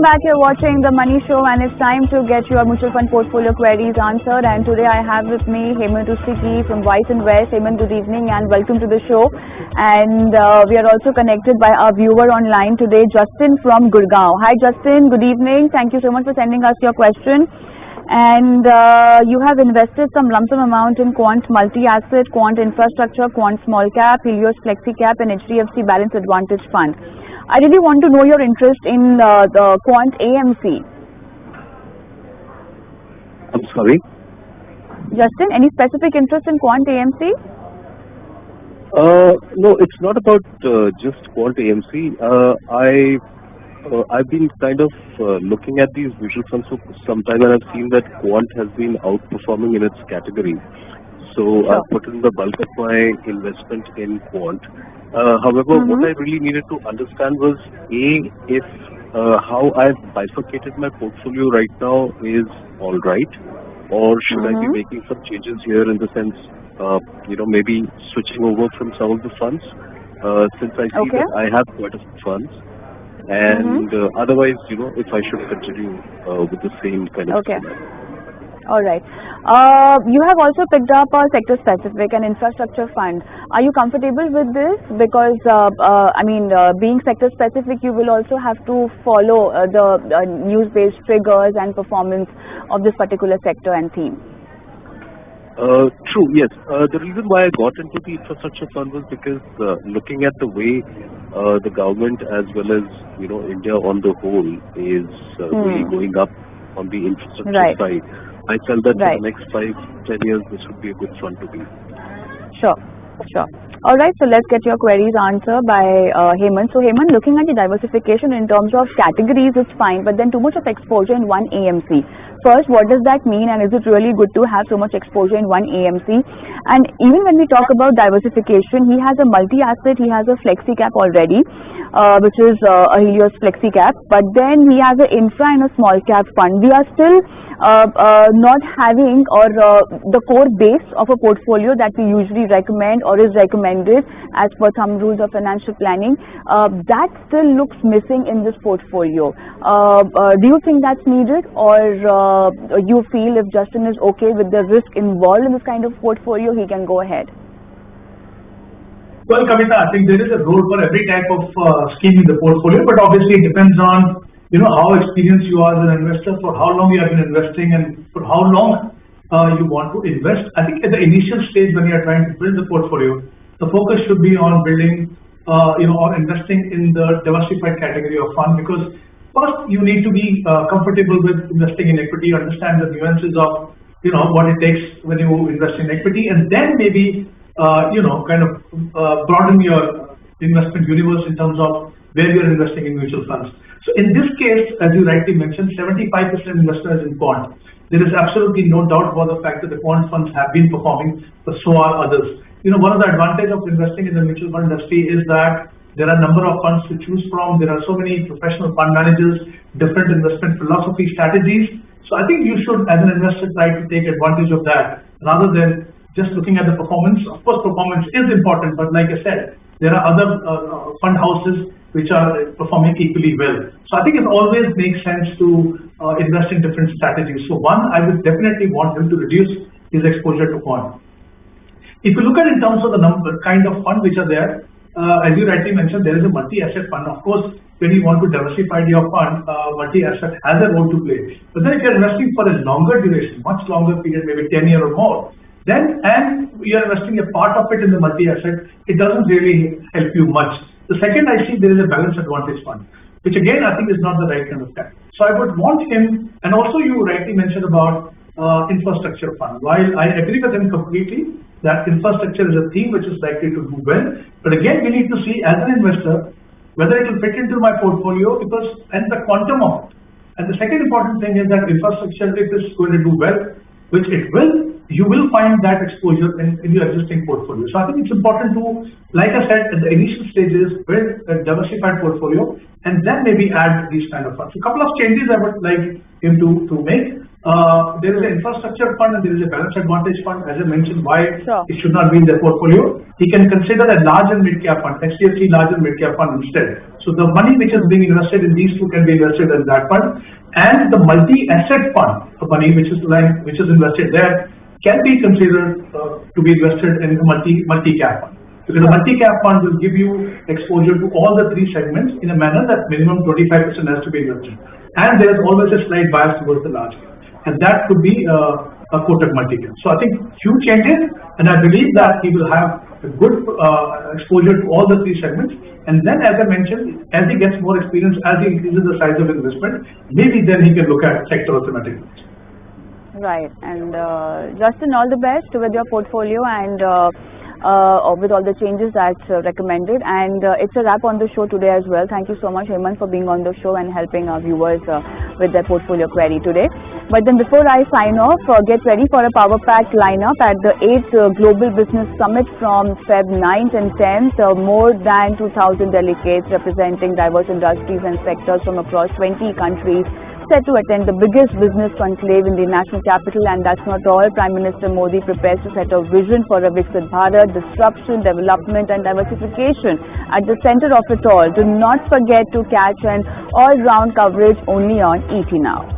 Welcome back. You're watching The Money Show, and it's time to get your mutual fund portfolio queries answered. And today I have with me Hemant from Wiseinvest. Hemant, good evening and welcome to the show. And we are also connected by our viewer online today, Justin from Gurgaon. Hi Justin, good evening. Thank you so much for sending us your question. And you have invested some lump sum amount in Quant Multi-Asset, Quant Infrastructure, Quant Small Cap, Helios Flexi Cap and HDFC Balance Advantage Fund. I really want to know your interest in the Quant AMC. I'm sorry? Justin, any specific interest in Quant AMC? No, it's not about just Quant AMC. I've been kind of looking at these mutual funds for some time, and I've seen that Quant has been outperforming in its category. So Sure. I've put in the bulk of my investment in Quant. However, what I really needed to understand was, if how I've bifurcated my portfolio right now is all right, or should I be making some changes here in the sense, maybe switching over from some of the funds, since I see that I have quite a few funds. And otherwise, if I should continue with the same kind of schema. All right. You have also picked up a sector specific and infrastructure fund. Are you comfortable with this? Because, being sector specific, you will also have to follow the news-based triggers and performance of this particular sector and theme. True, yes. The reason why I got into the infrastructure fund was because looking at the way the government as well as, India on the whole is really going up on the infrastructure side, I felt that for the next 5-10 years this would be a good fund to be. Sure. All right, so let's get your queries answered by Hemant. So Hemant, looking at the diversification in terms of categories is fine, but then too much of exposure in one AMC. First, what does that mean, and is it really good to have so much exposure in one AMC? And even when we talk about diversification, he has a multi-asset, he has a flexi cap already, which is a Helios flexi cap, but then he has an infra and a small cap fund. We are still not having the core base of a portfolio that we usually recommend or is recommended as per thumb rules of financial planning. That still looks missing in this portfolio. Do you think that's needed, or you feel if Justin is okay with the risk involved in this kind of portfolio, he can go ahead? Well, Kavita, I think there is a role for every type of scheme in the portfolio, but obviously it depends on how experienced you are as an investor, for how long you have been investing, and for how long you want to invest. I think at the initial stage when you are trying to build the portfolio, the focus should be on building, or investing in the diversified category of fund, because first you need to be comfortable with investing in equity, understand the nuances of, what it takes when you invest in equity, and then maybe, broaden your investment universe in terms of where you are investing in mutual funds. So in this case, as you rightly mentioned, 75% investors in Quant. There is absolutely no doubt about the fact that the Quant funds have been performing, but so are others. One of the advantages of investing in the mutual fund industry is that there are a number of funds to choose from. There are so many professional fund managers, different investment philosophy strategies. So I think you should, as an investor, try to take advantage of that rather than just looking at the performance. Of course, performance is important, but like I said, there are other fund houses which are performing equally well. So I think it always makes sense to invest in different strategies. So one, I would definitely want him to reduce his exposure to Quant. If you look at in terms of the kind of fund which are there, as you rightly mentioned, there is a multi-asset fund. Of course, when you want to diversify your fund, multi-asset has a role to play. But then if you're investing for a longer duration, much longer period, maybe 10 years or more, then, and you're investing a part of it in the multi-asset, it doesn't really help you much. The second, I see there is a balance advantage fund, which again, I think is not the right kind of time. So I would want him, and also you rightly mentioned about infrastructure fund. While I agree with him completely that infrastructure is a theme which is likely to do well, but again, we need to see as an investor whether it will fit into my portfolio, and the quantum of it. And the second important thing is that infrastructure, if it's going to do well, which it will, you will find that exposure in your existing portfolio. So I think it's important to, like I said, at the initial stages, build a diversified portfolio and then maybe add these kind of funds. A couple of changes I would like him to make. there is an infrastructure fund and there is a balance advantage fund. As I mentioned, why Sure. it should not be in their portfolio. He can consider a large and mid-cap fund, HDFC large and mid-cap fund instead. So the money which is being invested in these two can be invested in that fund, and the multi-asset fund, the money which is invested there, can be considered to be invested in a multi-cap fund. Because a multi-cap fund will give you exposure to all the three segments in a manner that minimum 25% has to be invested. And there is always a slight bias towards the large cap. And that could be a Kotak multi-cap. So I think few changes, and I believe that he will have a good exposure to all the three segments. And then, as I mentioned, as he gets more experience, as he increases the size of investment, maybe then he can look at sectoral thematic. Right. And Justin, all the best with your portfolio and with all the changes that's recommended. And it's a wrap on the show today as well. Thank you so much, Hemant, for being on the show and helping our viewers with their portfolio query today. But then before I sign off, get ready for a power-packed lineup at the 8th Global Business Summit from Feb 9th and 10th. More than 2,000 delegates representing diverse industries and sectors from across 20 countries set to attend the biggest business conclave in the national capital. And that's not all. Prime Minister Modi prepares to set a vision for a Viksit Bharat, disruption, development and diversification at the center of it all. Do not forget to catch an all-round coverage only on ET Now.